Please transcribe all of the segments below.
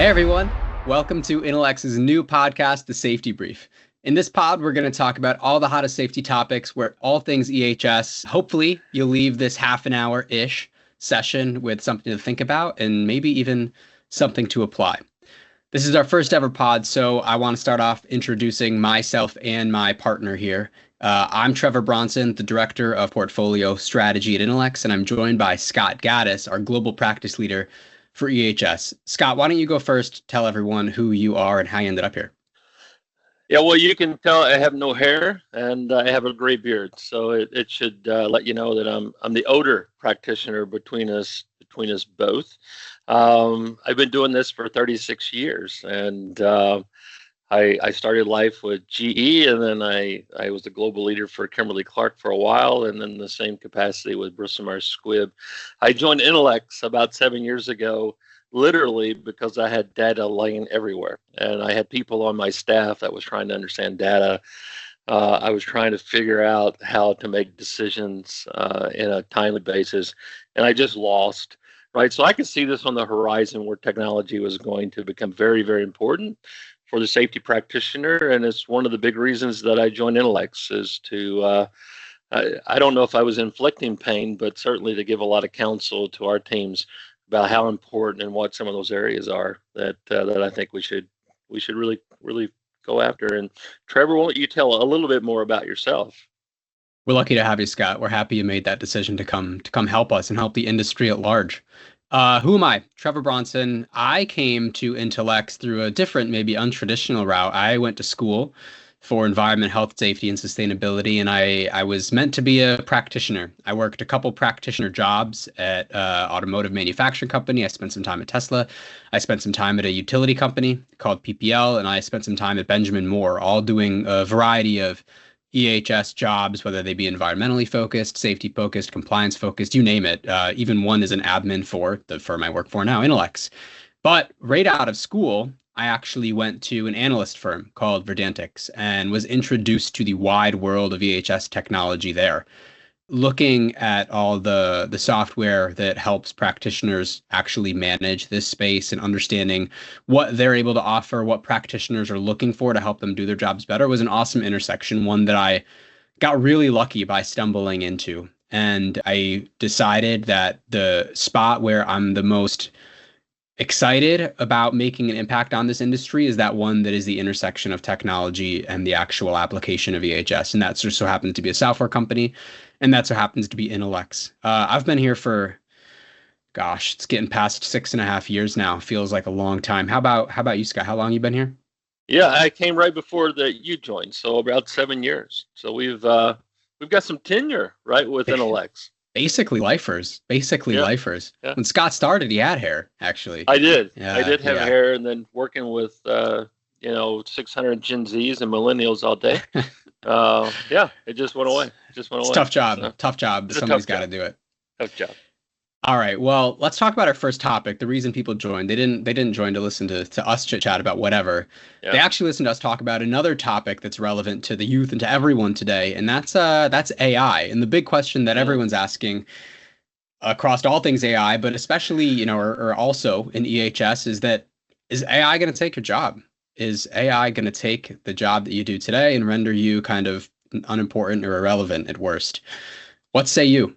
Hey everyone, welcome to Intelex's new podcast, The Safety Brief. In this pod, we're going to talk about all the hottest safety topics, where all things EHS. Hopefully, you'll leave this half an hour-ish session with something to think about and maybe even something to apply. This is our first ever pod, so I want to start off introducing myself and my partner here. I'm Trevor Bronson, the Director of Portfolio Strategy at Intelex, and I'm joined by Scott Gaddis, our Global Practice Leader for EHS. Scott, why don't you go first, tell everyone who you are and how you ended up here? Yeah, well, you can tell I have no hair and I have a gray beard, so it should let you know that I'm the older practitioner between us both. I've been doing this for 36 years, and I started life with GE, and then I was the global leader for Kimberly-Clark for a while, and then the same capacity with Bristol-Myers Squibb. I joined Intelex about 7 years ago, literally because I had data laying everywhere, and I had people on my staff that was trying to understand data. I was trying to figure out how to make decisions in a timely basis, and I just lost. Right, so I could see this on the horizon where technology was going to become very, very important for the safety practitioner, and it's one of the big reasons that I joined Intelex is to. I don't know if I was inflicting pain, but certainly to give a lot of counsel to our teams about how important and what some of those areas are that I think we should really go after. And Trevor, why don't you tell a little bit more about yourself? We're lucky to have you, Scott. We're happy you made that decision to come help us and help the industry at large. Who am I? Trevor Bronson. I came to Intelex through a different, maybe untraditional route. I went to school for environment, health, safety, and sustainability, and I was meant to be a practitioner. I worked a couple practitioner jobs at automotive manufacturing company. I spent some time at Tesla. I spent some time at a utility company called PPL, and I spent some time at Benjamin Moore, all doing a variety of EHS jobs, whether they be environmentally focused, safety focused, compliance focused, you name it. Even one is an admin for the firm I work for now, Intelex. But right out of school, I actually went to an analyst firm called Verdantix and was introduced to the wide world of EHS technology there, looking at all the software that helps practitioners actually manage this space and understanding what they're able to offer, what practitioners are looking for to help them do their jobs better was an awesome intersection, one that I got really lucky by stumbling into. And I decided that the spot where I'm the most excited about making an impact on this industry is that one that is the intersection of technology and the actual application of EHS. And that just so happens to be a software company. And that so happens to be Intelex. I've been here for, gosh, it's getting past 6.5 years now. Feels like a long time. How about you, Scott? How long you been here? Yeah, I came right before that you joined, so about 7 years. So we've got some tenure, right, with Intelex. Basically lifers. Yeah. When Scott started, he had hair, actually. I did. I did have hair, and then working with 600 Gen Zs and millennials all day. It just went away. It's a tough job. So, tough job. But somebody's got to do it. Tough job. All right. Well, let's talk about our first topic. The reason people joined. They didn't join to listen to us chit chat about whatever. Yeah. They actually listened to us talk about another topic that's relevant to the youth and to everyone today, and that's AI. And the big question that everyone's asking across all things AI, but especially or also in EHS, is AI going to take your job? Is AI going to take the job that you do today and render you kind of unimportant or irrelevant at worst? What say you?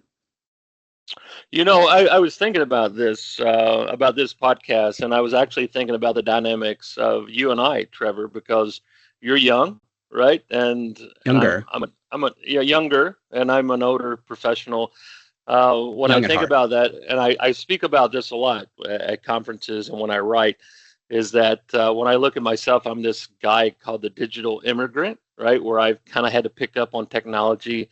I was thinking about this podcast, and I was actually thinking about the dynamics of you and I, Trevor, because you're young, right? And younger. I'm younger, and I'm an older professional. When I think about that, and I speak about this a lot at conferences and when I write, is that when I look at myself, I'm this guy called the digital immigrant, right? Where I've kind of had to pick up on technology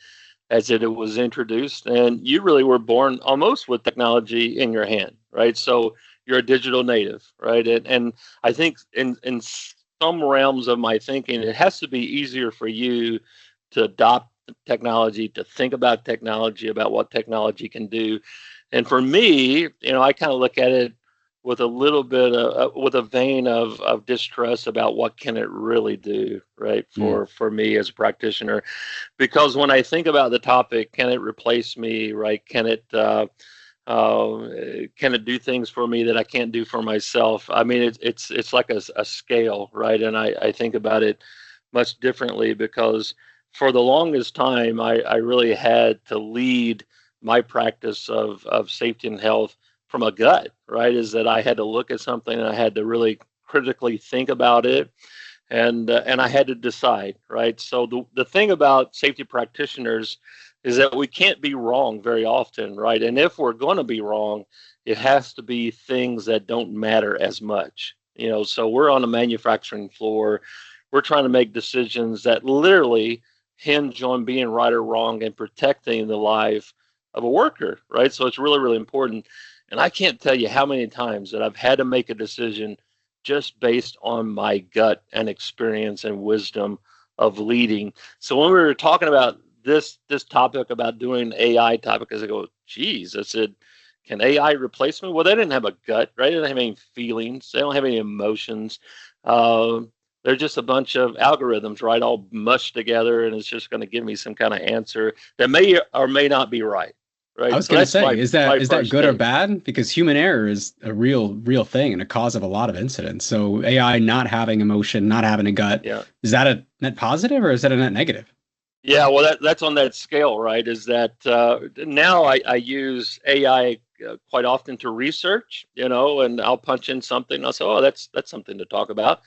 as it was introduced. And you really were born almost with technology in your hand, right? So you're a digital native, right? And I think in some realms of my thinking, it has to be easier for you to adopt technology, to think about technology, about what technology can do. And for me, I kind of look at it with a little bit with a vein of distrust about what can it really do, right, for me as a practitioner. Because when I think about the topic, can it replace me, right? Can it Can it do things for me that I can't do for myself? I mean, it's like a scale, right? And I think about it much differently because for the longest time, I really had to lead my practice of safety and health from a gut, right? Is that I had to look at something and I had to really critically think about it, and I had to decide, right? So the thing about safety practitioners is that we can't be wrong very often, right? And if we're going to be wrong, it has to be things that don't matter as much. So we're on a manufacturing floor. We're trying to make decisions that literally hinge on being right or wrong and protecting the life of a worker, right? So it's really, really important. And I can't tell you how many times that I've had to make a decision just based on my gut and experience and wisdom of leading. So when we were talking about this topic about doing AI topic, as I go, geez, I said, can AI replace me? Well, they didn't have a gut, right? They didn't have any feelings. They don't have any emotions. They're just a bunch of algorithms, right? All mushed together, and it's just going to give me some kind of answer that may or may not be right. Right. I was So going to that's say, is that good or take. bad? Because human error is a real thing and a cause of a lot of incidents. So AI not having emotion, not having a gut, Yeah. is that a net positive or is that a net negative? Yeah, well, that's on that scale, right? Is that now I use AI quite often to research, and I'll punch in something. I'll say, oh, that's something to talk about.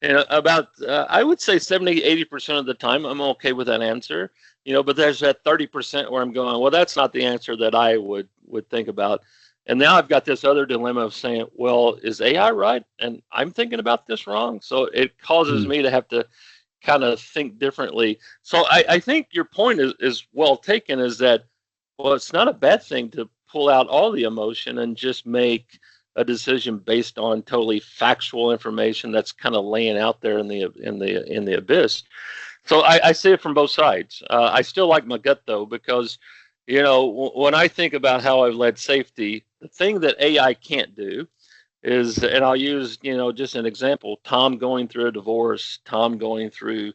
And about, I would say 70, 80% of the time, I'm okay with that answer, but there's that 30% where I'm going, well, that's not the answer that I would think about. And now I've got this other dilemma of saying, well, is AI right? And I'm thinking about this wrong. So it causes Hmm. me to have to kind of think differently. So I think your point is well taken, is that, well, it's not a bad thing to pull out all the emotion and just make a decision based on totally factual information that's kind of laying out there in the abyss. So I see it from both sides. I still like my gut though, because when I think about how I've led safety, the thing that AI can't do is, and I'll use just an example: Tom going through a divorce, Tom going through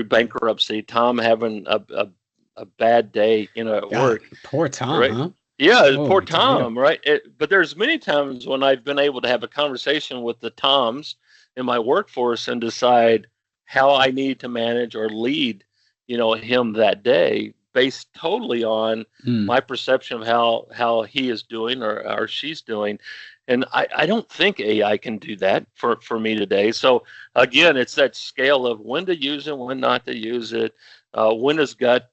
bankruptcy, Tom having a bad day at God, work, poor Tom, right? huh? Yeah, poor Holy tomato. Tom, right? But there's many times when I've been able to have a conversation with the Toms in my workforce and decide how I need to manage or lead, him that day based totally on Hmm. my perception of how he is doing or she's doing. And I don't think AI can do that for me today. So again, it's that scale of when to use it, when not to use it, when is gut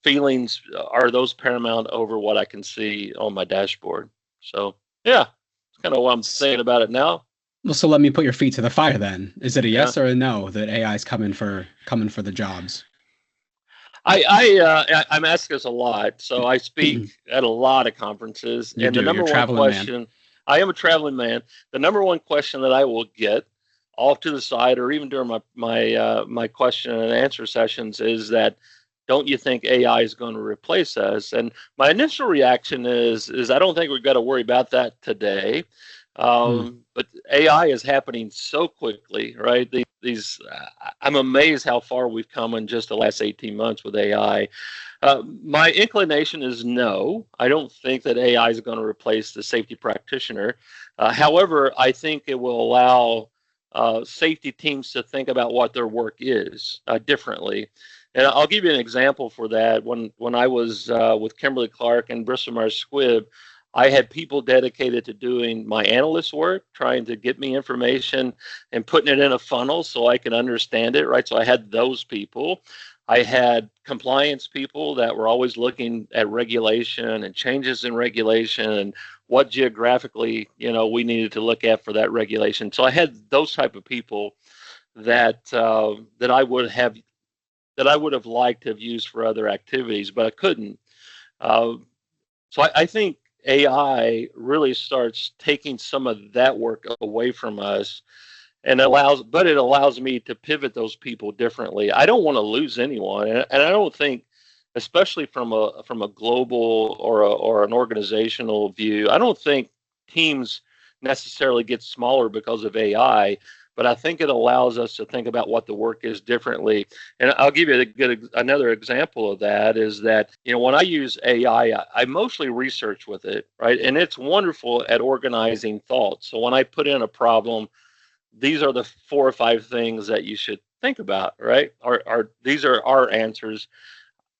feelings, are those paramount over what I can see on my dashboard. So yeah, it's kind of what I'm S- saying about it now. Well, so let me put your feet to the fire then. Is it a Yeah, yes or a no that AI is coming for the jobs? I'm asked this a lot, so I speak at a lot of conferences, You and the do. You're a number one traveling man. question, I am a traveling man. The number one question that I will get off to the side, or even during my question and answer sessions, is that, don't you think AI is going to replace us? And my initial reaction is I don't think we've got to worry about that today. Hmm. But AI is happening so quickly, right? These I'm amazed how far we've come in just the last 18 months with AI. My inclination is no. I don't think that AI is going to replace the safety practitioner. However, I think it will allow safety teams to think about what their work is differently. And I'll give you an example for that. When I was with Kimberly Clark and Bristol Myers Squibb, I had people dedicated to doing my analyst work, trying to get me information and putting it in a funnel so I could understand it, right? So I had those people. I had compliance people that were always looking at regulation and changes in regulation and what geographically, we needed to look at for that regulation. So I had those type of people that I would have liked to have used for other activities, but I couldn't. Uh, so I think AI really starts taking some of that work away from us, and it allows me to pivot those people differently. I don't want to lose anyone, and I don't think, especially from a global or an organizational view, I don't think teams necessarily get smaller because of AI. but I think it allows us to think about what the work is differently. And I'll give you another example of that is that, when I use AI, I mostly research with it, right? And it's wonderful at organizing thoughts. So when I put in a problem, these are the 4 or 5 things that you should think about, right? Or these are our answers.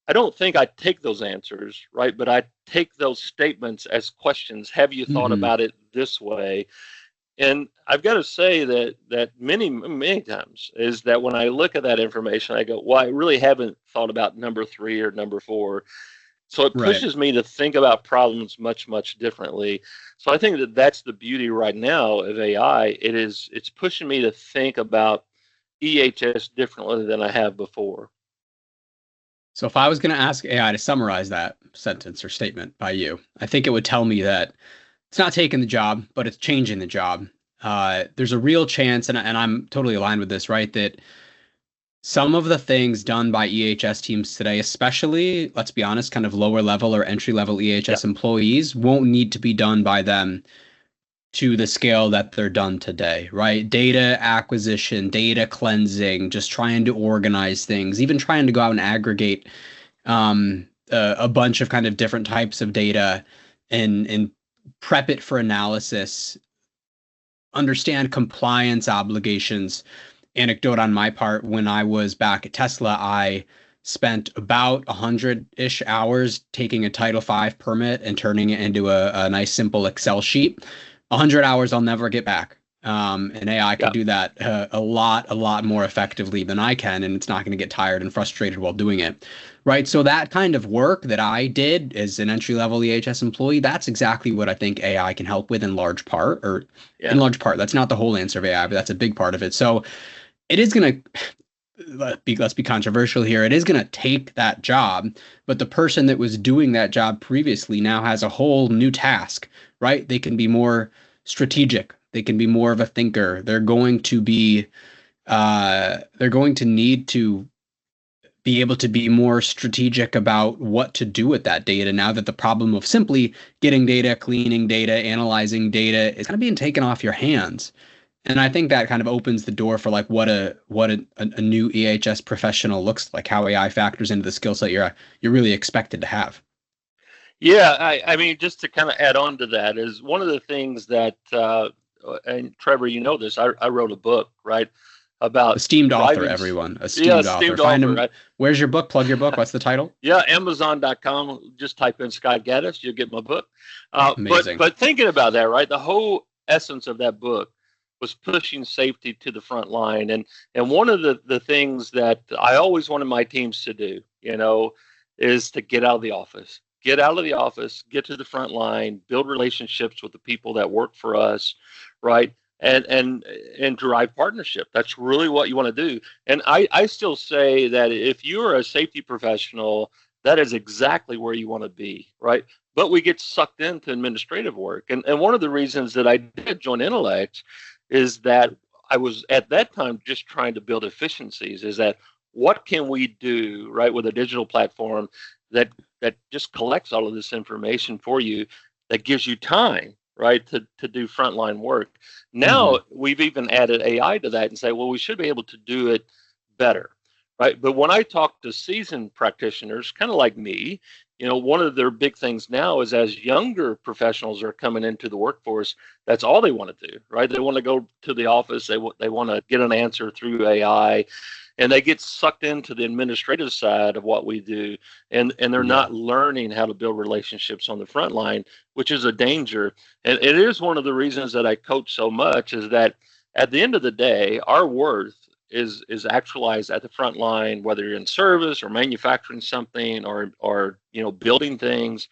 I don't think I take those answers, right? But I take those statements as questions. Have you thought Mm-hmm. about it this way? And I've got to say that many times is that when I look at that information, I go, well, I really haven't thought about number 3 or number 4. So it Right. pushes me to think about problems much, much differently. So I think that that's the beauty right now of AI. It's pushing me to think about EHS differently than I have before. So if I was going to ask AI to summarize that sentence or statement by you, I think it would tell me that it's not taking the job, but it's changing the job. There's a real chance, and I'm totally aligned with this, right? That some of the things done by EHS teams today, especially, let's be honest, kind of lower level or entry level Yeah. EHS employees, won't need to be done by them to the scale that they're done today, right? Data acquisition, data cleansing, just trying to organize things, even trying to go out and aggregate a bunch of kind of different types of data and prep it for analysis, understand compliance obligations. Anecdote on my part, when I was back at Tesla, I spent about 100-ish hours taking a Title V permit and turning it into a nice simple Excel sheet. 100 hours I'll never get back. And AI Yeah. could do that a lot more effectively than I can, and it's not going to get tired and frustrated while doing it. Right. So that kind of work that I did as an entry level EHS employee, that's exactly what I think AI can help with in large part, or in Yeah. large part. That's not the whole answer of AI, but that's a big part of it. So it is going to, let's be controversial here. It is going to take that job, but the person that was doing that job previously now has a whole new task, right? They can be more strategic. They can be more of a thinker. They're going to need to be able to be more strategic about what to do with that data now that the problem of simply getting data, cleaning data, analyzing data is kind of being taken off your hands. And I think that kind of opens the door for like what a new EHS professional looks like, how AI factors into the skill set you're really expected to have. Yeah, I mean, just to kind of add on to that is one of the things that, and Trevor, you know this, I wrote a book, right, about Esteemed author, driving. everyone. Yeah, Esteemed author. esteemed Find author, him. right? Where's your book? Plug your book. What's the title? Yeah, Amazon.com. Just type in Scott Gaddis, you'll get my book. But Amazing. but thinking about that, right, the whole essence of that book was pushing safety to the front line, and one of the things that I always wanted my teams to do, is to get out of the office. Get out of the office, get to the front line, build relationships with the people that work for us, right? And drive partnership. That's really what you want to do. And I still say that if you're a safety professional, that is exactly where you want to be, right? But we get sucked into administrative work. And one of the reasons that I did join Intelex is that I was at that time just trying to build efficiencies, is that what can we do, right, with a digital platform that just collects all of this information for you, that gives you time, right, to do frontline work. Now Mm-hmm. we've even added AI to that and say, well, we should be able to do it better, right? But when I talk to seasoned practitioners, kind of like me, one of their big things now is as younger professionals are coming into the workforce, that's all they want to do, right? They want to go to the office, they want to get an answer through AI, and they get sucked into the administrative side of what we do, and they're Yeah. not learning how to build relationships on the front line, which is a danger. And it is one of the reasons that I coach so much, is that at the end of the day, our worth is actualized at the front line, whether you're in service or manufacturing something or building things,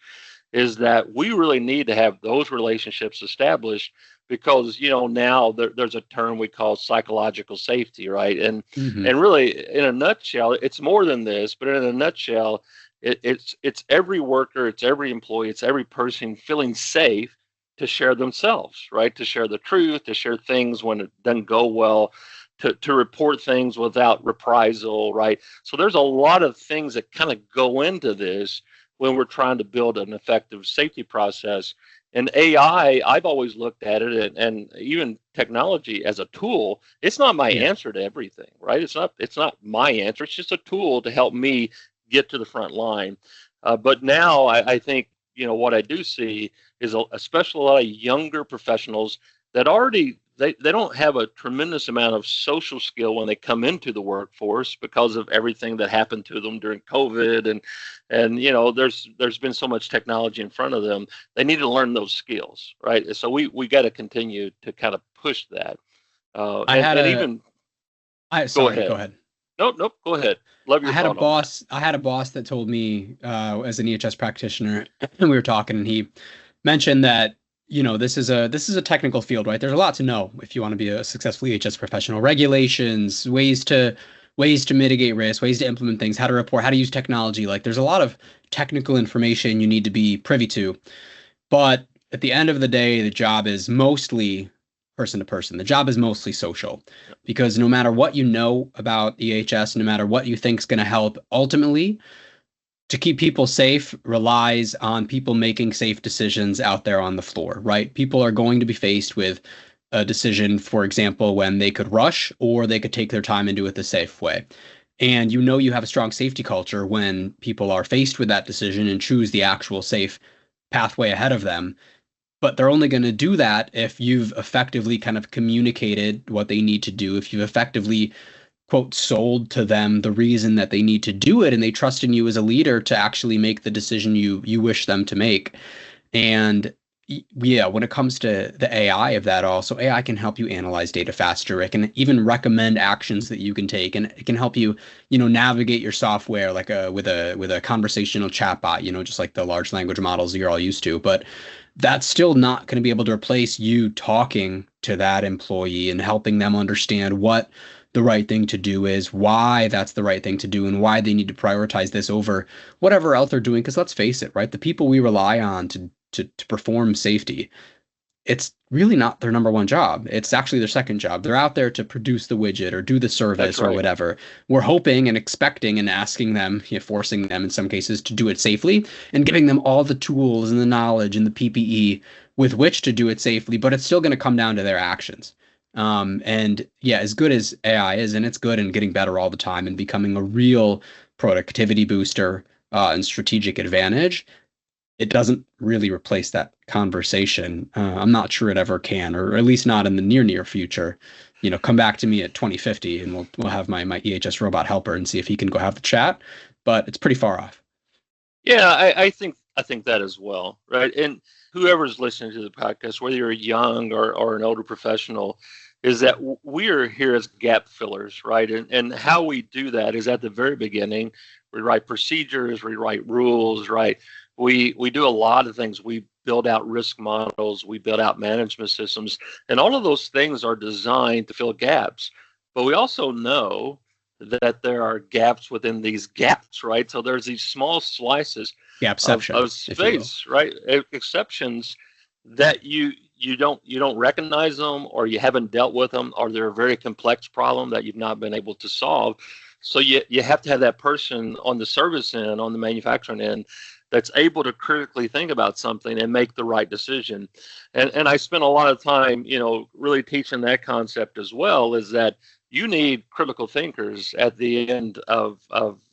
is that we really need to have those relationships established, because now there's a term we call psychological safety, right? and Mm-hmm. and really, in a nutshell, it's more than this, but in a nutshell, it's every worker, it's every employee, it's every person feeling safe to share themselves, right, to share the truth, to share things when it doesn't go well, to report things without reprisal, right? So there's a lot of things that kind of go into this when we're trying to build an effective safety process. And AI, I've always looked at it, and even technology as a tool. It's not my Yeah. answer to everything, right? It's not my answer. It's just a tool to help me get to the front line. But now I think, what I do see is especially a lot of younger professionals that already they don't have a tremendous amount of social skill when they come into the workforce because of everything that happened to them during COVID, and there's been so much technology in front of them. They need to learn those skills, right? So we got to continue to kind of push that. I And had and a even Go sorry, go ahead. ahead. Nope. Go ahead. Love I your had a thought on that. boss. I had a boss that told me, as an EHS practitioner, and we were talking, and he mentioned that this is a technical field, right? There's a lot to know if you want to be a successful EHS professional. Regulations, ways to mitigate risk, ways to implement things, how to report, how to use technology. Like there's a lot of technical information you need to be privy to. But at the end of the day, the job is mostly person to person. The job is mostly social because no matter what you know about EHS, no matter what you think is going to help, ultimately, to keep people safe relies on people making safe decisions out there on the floor, right? People are going to be faced with a decision, for example, when they could rush or they could take their time and do it the safe way. And you have a strong safety culture when people are faced with that decision and choose the actual safe pathway ahead of them. But they're only going to do that if you've effectively kind of communicated what they need to do, if you've effectively, quote, sold to them the reason that they need to do it, and they trust in you as a leader to actually make the decision you wish them to make. And yeah, when it comes to the AI of that also, AI can help you analyze data faster. It can even recommend actions that you can take, and it can help you, navigate your software like with a conversational chatbot, just like the large language models you're all used to. But that's still not going to be able to replace you talking to that employee and helping them understand what the right thing to do is, why that's the right thing to do, and why they need to prioritize this over whatever else they're doing. Because let's face it, right? The people we rely on to perform safety, it's really not their number one job. It's actually their second job. They're out there to produce the widget or do the That's service or right. whatever. We're hoping and expecting and asking them, forcing them in some cases to do it safely and giving them all the tools and the knowledge and the PPE with which to do it safely, but it's still going to come down to their actions. And yeah, as good as AI is, and it's good and getting better all the time and becoming a real productivity booster and strategic advantage, it doesn't really replace that conversation. I'm not sure it ever can, or at least not in the near future. Come back to me at 2050, and we'll have my EHS robot helper and see if he can go have the chat. But it's pretty far off. Yeah, I think that as well, right? And whoever's listening to the podcast, whether you're young or an older professional, is that we are here as gap fillers, right? And how we do that is at the very beginning, we write procedures, we write rules, right? We do a lot of things. We build out risk models, we build out management systems, and all of those things are designed to fill gaps. But we also know that there are gaps within these gaps, right? So there's these small slices Gapception, of if you will. space, right? Exceptions that you don't recognize them, or you haven't dealt with them, or they're a very complex problem that you've not been able to solve. So you have to have that person on the service end, on the manufacturing end, that's able to critically think about something and make the right decision. And I spent a lot of time, really teaching that concept as well, is that you need critical thinkers at the end of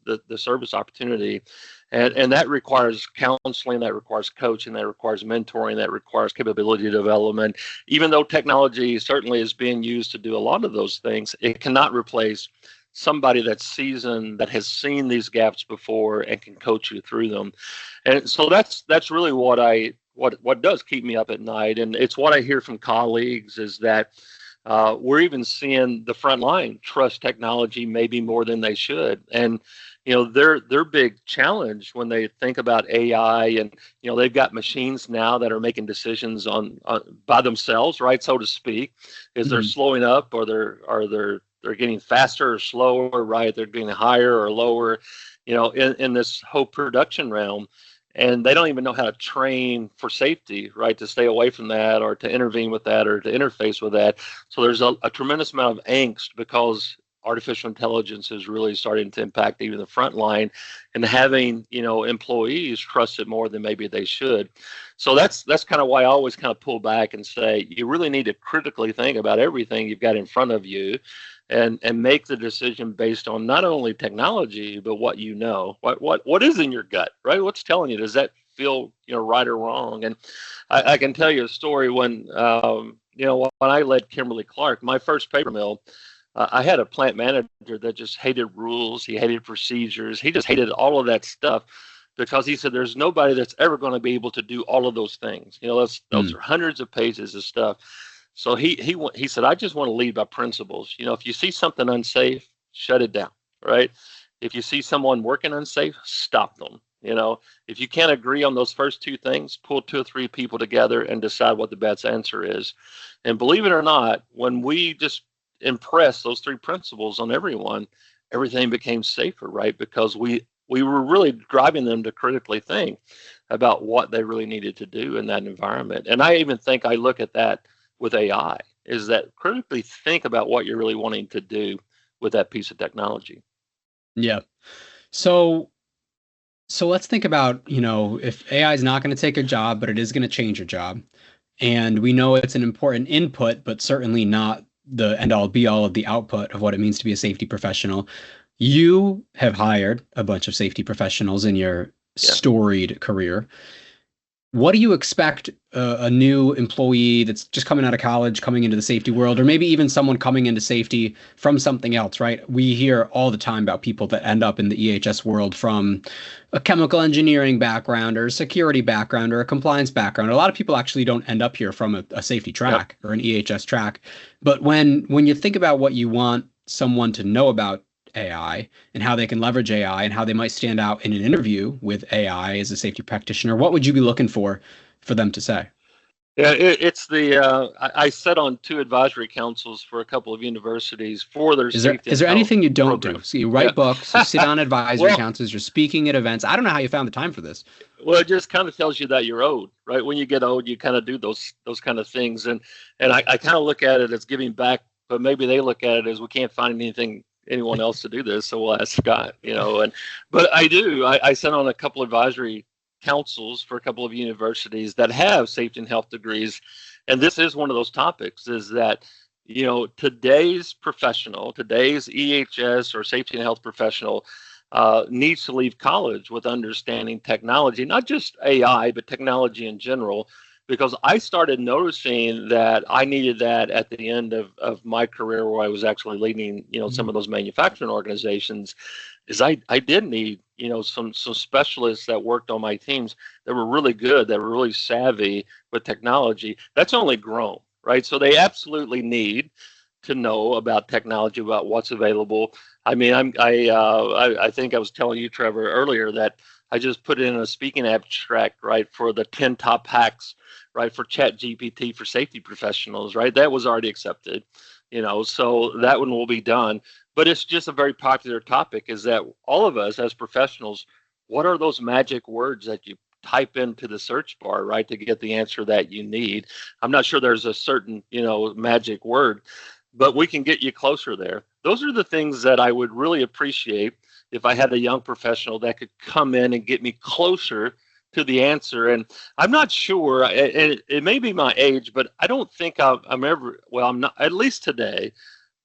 the service opportunity. And that requires counseling, that requires coaching, that requires mentoring, that requires capability development. Even though technology certainly is being used to do a lot of those things, it cannot replace somebody that's seasoned, that has seen these gaps before and can coach you through them. And so that's really what does keep me up at night. And it's what I hear from colleagues, is that we're even seeing the front line trust technology maybe more than they should. And their big challenge when they think about AI, and they've got machines now that are making decisions on by themselves, right, so to speak, is they're Mhm. slowing up, or they're getting faster or slower, right? They're getting higher or lower, in this whole production realm. And they don't even know how to train for safety, right? To stay away from that, or to intervene with that, or to interface with that. So there's a tremendous amount of angst because artificial intelligence is really starting to impact even the front line, and having employees trust it more than maybe they should. So that's kind of why I always kind of pull back and say you really need to critically think about everything you've got in front of you, and make the decision based on not only technology but what what is in your gut, right? What's telling you? Does that feel right or wrong? And I can tell you a story when when I led Kimberly-Clark, my first paper mill. I had a plant manager that just hated rules. He hated procedures. He just hated all of that stuff because he said there's nobody that's ever going to be able to do all of those things. Those are hundreds of pages of stuff. So he said, I just want to lead by principles. If you see something unsafe, shut it down, right? If you see someone working unsafe, stop them. If you can't agree on those first two things, pull 2 or 3 people together and decide what the best answer is. And believe it or not, when we just impress those 3 principles on everyone, everything became safer, right? Because we were really driving them to critically think about what they really needed to do in that environment. And I even think I look at that with AI, is that critically think about what you're really wanting to do with that piece of technology. Yeah. So let's think about, if AI is not going to take a job, but it is going to change a job. And we know it's an important input, but certainly not the end all be all of the output of what it means to be a safety professional. You have hired a bunch of safety professionals in your storied career. What do you expect a new employee that's just coming out of college, coming into the safety world, or maybe even someone coming into safety from something else, right? We hear all the time about people that end up in the EHS world from a chemical engineering background or a security background or a compliance background. A lot of people actually don't end up here from a safety track or an EHS track. But when you think about what you want someone to know about AI and how they can leverage AI and how they might stand out in an interview with AI as a safety practitioner, what would you be looking for them to say? Yeah, it's the I sat on 2 advisory councils for a couple of universities for their safety. Is there anything you don't program. do? So you write books, you sit on advisory councils, you're speaking at events. I don't know how you found the time for this. Well, it just kind of tells you that you're old, right? When you get old, you kind of do those kind of things, and I kind of look at it as giving back, but maybe they look at it as we can't find anyone else to do this, so we'll ask Scott, but I sat on a couple advisory councils for a couple of universities that have safety and health degrees, and this is one of those topics, is that today's EHS or safety and health professional needs to leave college with understanding technology, not just AI, but technology in general. Because I started noticing that I needed that at the end of my career, where I was actually leading, some of those manufacturing organizations, is I did need, some specialists that worked on my teams that were really good, that were really savvy with technology. That's only grown, right? So they absolutely need to know about technology, about what's available. I mean, I think I was telling you, Trevor, earlier that I just put in a speaking abstract, right, for the 10 top hacks, right, for ChatGPT for safety professionals, right? That was already accepted, so that one will be done. But it's just a very popular topic, is that all of us as professionals, what are those magic words that you type into the search bar, right, to get the answer that you need? I'm not sure there's a certain, magic word, but we can get you closer there. Those are the things that I would really appreciate if I had a young professional that could come in and get me closer to the answer. And I'm not sure, it may be my age, but I don't think I'm not, at least today,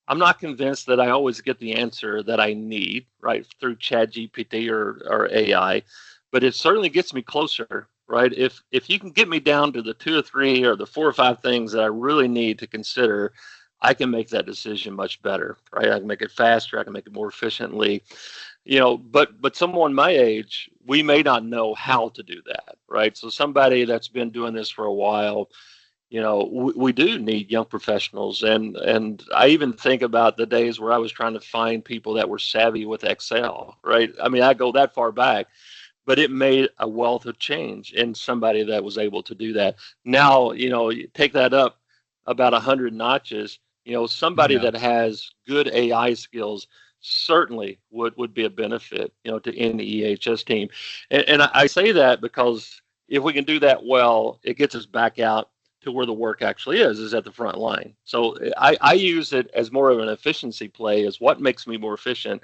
I'm not convinced that I always get the answer that I need, right, through ChatGPT or AI, but it certainly gets me closer, right? If you can get me down to the 2 or 3 or the 4 or 5 things that I really need to consider, I can make that decision much better, right? I can make it faster, I can make it more efficiently. But someone my age, we may not know how to do that, right? So somebody that's been doing this for a while, we do need young professionals. And I even think about the days where I was trying to find people that were savvy with Excel, right? I mean, I go that far back, but it made a wealth of change in somebody that was able to do that. Now, you take that up about 100 notches, somebody that has good AI skills certainly would be a benefit, to any EHS team. And I say that because if we can do that well, it gets us back out to where the work actually is at the front line. So I use it as more of an efficiency play, as what makes me more efficient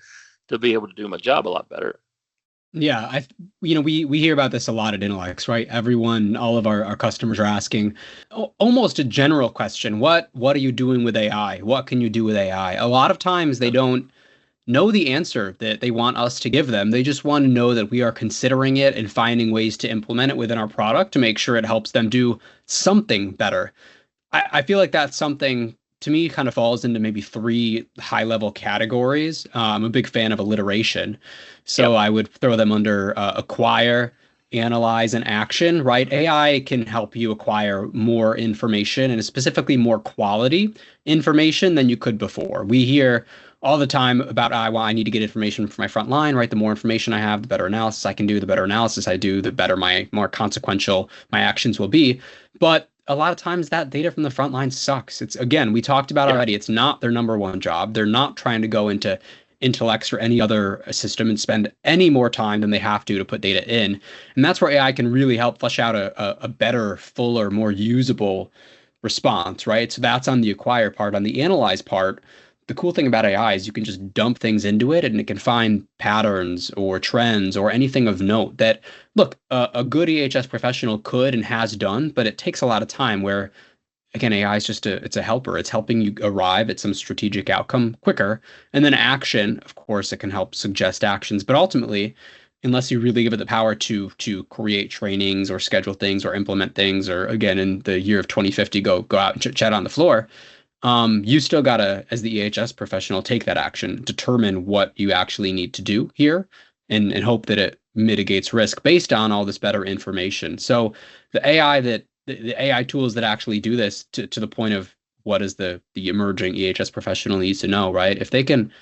to be able to do my job a lot better. Yeah, we hear about this a lot at Intelex, right? Everyone, all of our customers are asking almost a general question. What are you doing with AI? What can you do with AI? A lot of times they don't know the answer that they want us to give them. They just want to know that we are considering it and finding ways to implement it within our product to make sure it helps them do something better. I feel like that's something to me kind of falls into maybe three high level categories. I'm a big fan of alliteration. So Yep. I would throw them under acquire, analyze, and action, right? AI can help you acquire more information and specifically more quality information than you could before. We hear all the time about well, I need to get information from my front line, right? The more information I have, the better analysis I can do, the better analysis I do, the better my more consequential my actions will be. But a lot of times that data from the front line sucks. It's again, we talked about Yeah. already, it's not their number one job. They're not trying to go into Intelex or any other system and spend any more time than they have to put data in. And that's where AI can really help flesh out a better, fuller, more usable response, right? So that's on the acquire part. On the analyze part, the cool thing about AI is you can just dump things into it and it can find patterns or trends or anything of note that, look, a good EHS professional could and has done, but it takes a lot of time where, again, AI is just it's a helper. It's helping you arrive at some strategic outcome quicker. And then action, of course, it can help suggest actions, but ultimately, unless you really give it the power to create trainings or schedule things or implement things, or again, in the year of 2050, go out and chat on the floor, you still gotta, as the EHS professional, take that action, determine what you actually need to do here, and hope that it mitigates risk based on all this better information. So the AI tools that actually do this to the point of what is the emerging EHS professional needs to know, right? If they can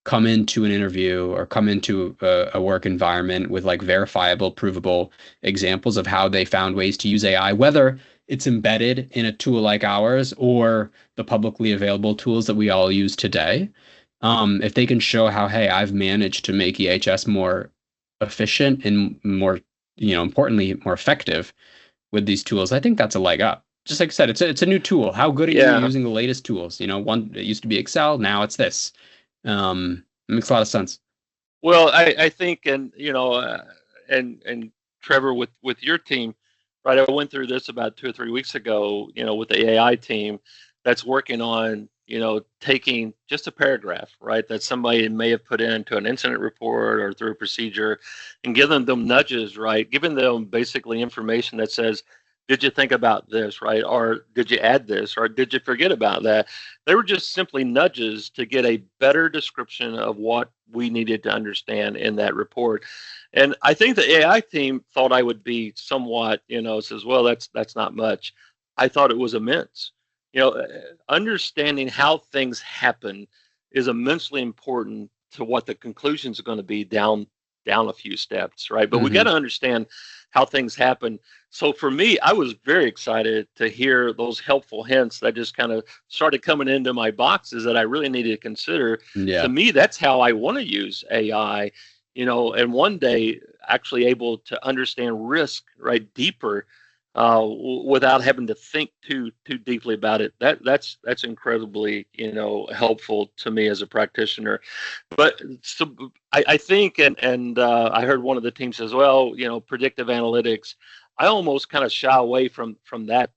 come into an interview or come into a work environment with like verifiable, provable examples of how they found ways to use AI, whether it's embedded in a tool like ours or the publicly available tools that we all use today. If they can show how, hey, I've managed to make EHS more efficient and more, importantly, more effective with these tools, I think that's a leg up. Just like I said, it's a new tool. How good are you Yeah. using the latest tools? One it used to be Excel, now it's this. It makes a lot of sense. Well, I think, and and Trevor, with your team, right? I went through this about 2 or 3 weeks ago. With the AI team that's working on taking just a paragraph, right, that somebody may have put into an incident report or through a procedure, and giving them nudges, right? Giving them basically information that says, did you think about this, right? Or did you add this? Or did you forget about that? They were just simply nudges to get a better description of what we needed to understand in that report. And I think the AI team thought I would be somewhat, says, well, that's not much. I thought it was immense. Understanding how things happen is immensely important to what the conclusions are going to be down a few steps, right? But we got Hmm. to understand how things happen. So for me, I was very excited to hear those helpful hints that just kind of started coming into my boxes that I really needed to consider. To Yeah. me, that's how I want to use AI, and one day actually able to understand risk right deeper, without having to think too deeply about it. That's incredibly helpful to me as a practitioner. But so I think, and I heard one of the teams as well. Predictive analytics. I almost kind of shy away from that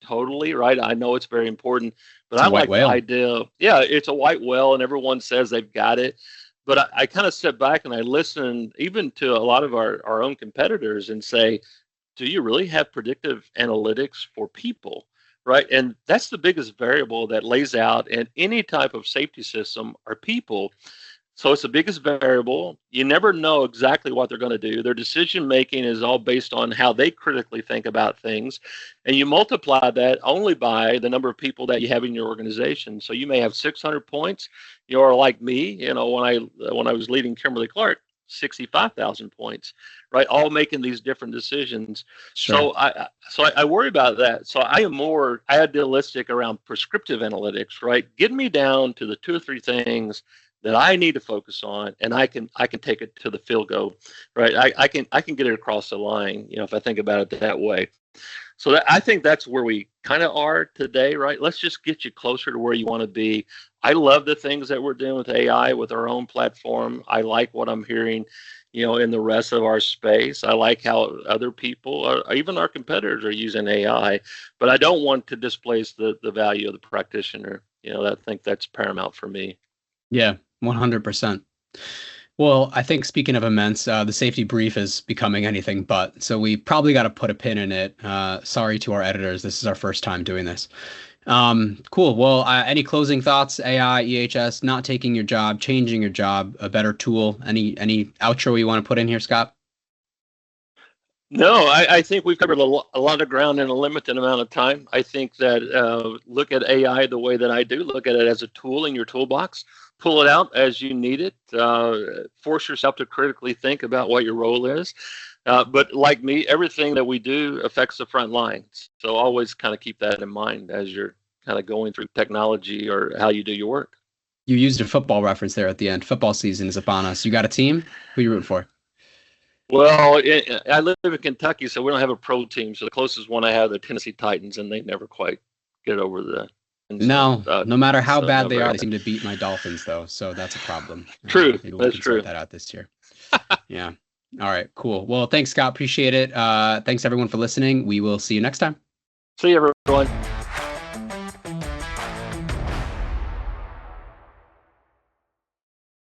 totally, right. I know it's very important, but It's a I white like the whale. idea. Yeah, it's a white whale, and everyone says they've got it. But I kind of step back and I listen even to a lot of our own competitors and say, do you really have predictive analytics for people, right? And that's the biggest variable that lays out in any type of safety system are people. So it's the biggest variable. You never know exactly what they're going to do. Their decision making is all based on how they critically think about things. And you multiply that only by the number of people that you have in your organization. So you may have 600 points. You're like me, when I was leading Kimberly Clark, 65,000 points, right? All making these different decisions. Sure. So I worry about that. So I am more idealistic around prescriptive analytics, right? Get me down to the 2 or 3 things that I need to focus on, and I can take it to the field goal, right? I can get it across the line, if I think about it that way. So I think that's where we kind of are today, right? Let's just get you closer to where you want to be. I love the things that we're doing with AI, with our own platform. I like what I'm hearing, in the rest of our space. I like how other people, or even our competitors, are using AI, but I don't want to displace the value of the practitioner. I think that's paramount for me. Yeah, 100%. Well, I think speaking of immense, the safety brief is becoming anything but. So we probably got to put a pin in it. Sorry to our editors. This is our first time doing this. Cool. Well, any closing thoughts? AI, EHS, not taking your job, changing your job, a better tool. Any outro you want to put in here, Scott? No, I think we've covered a lot of ground in a limited amount of time. I think that look at AI the way that I do. Look at it as a tool in your toolbox. Pull it out as you need it. Force yourself to critically think about what your role is. But like me, everything that we do affects the front lines. So always kind of keep that in mind as you're kind of going through technology or how you do your work. You used a football reference there at the end. Football season is upon us. You got a team? Who you rooting for? Well, I live in Kentucky, so we don't have a pro team. So the closest one I have, the Tennessee Titans, and they never quite get over the. No, no matter how bad they are, they seem to beat my Dolphins, though. So that's a problem. True. Maybe That's can true. Sort that out this year. Yeah. All right, cool. Well, thanks, Scott. Appreciate it. Thanks, everyone, for listening. We will see you next time. See you, everyone.